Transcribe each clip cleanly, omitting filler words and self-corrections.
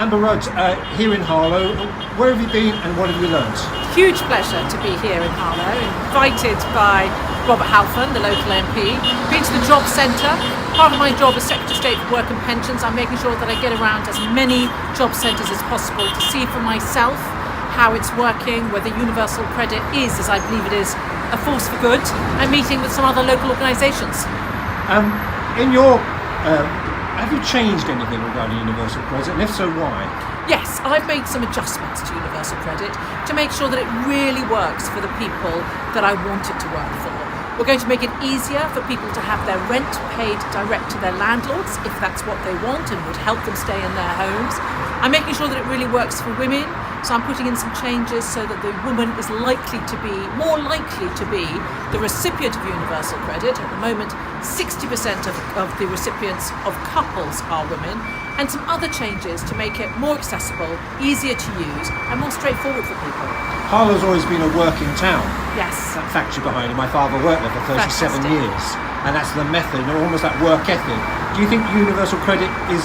Amber Rudd, here in Harlow. Where have you been and what have you learnt? Huge pleasure to be here in Harlow, invited by Robert Halfon, the local MP. Been to the job centre. Part of my job as Secretary of State for Work and Pensions, I'm making sure that I get around as many job centres as possible to see for myself how it's working, whether universal credit is, as I believe it is, a force for good, and meeting with some other local organisations. Have you changed anything regarding universal credit, and if so, why? Yes, I've made some adjustments to universal credit to make sure that it really works for the people that I want it to work for. We're going to make it easier for people to have their rent paid direct to their landlords if that's what they want and would help them stay in their homes. I'm making sure that it really works for women, so I'm putting in some changes so that the woman is more likely to be the recipient of universal credit. At the moment, 60% of the recipients of couples are women, and some other changes to make it more accessible, easier to use, and more straightforward for people. Harlow's always been a working town. Yes. That factory behind it, my father worked there for 37 Fantastic. years, and that's the method, almost that work ethic. Do you think universal credit is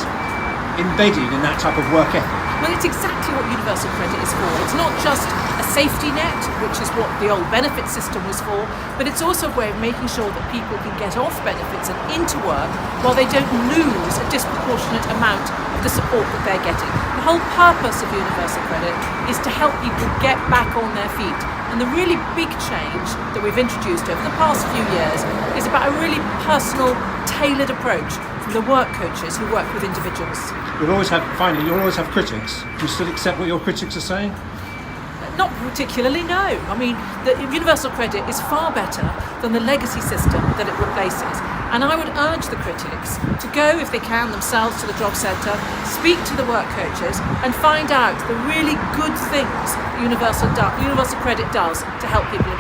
embedded in that type of work ethic? Well, it's exactly what universal credit is for. It's not just a safety net, which is what the old benefit system was for, but it's also a way of making sure that people can get off benefits and into work while they don't lose a disproportionate amount of the support that they're getting. The whole purpose of universal credit is to help people get back on their feet. And the really big change that we've introduced over the past few years is about a really personal, tailored approach from the work coaches who work with individuals. You'll always have critics. Do you still accept what your critics are saying? Not particularly, no. I mean, the universal credit is far better than the legacy system that it replaces. And I would urge the critics to go, if they can, themselves to the job centre, speak to the work coaches and find out the really good things universal credit does to help people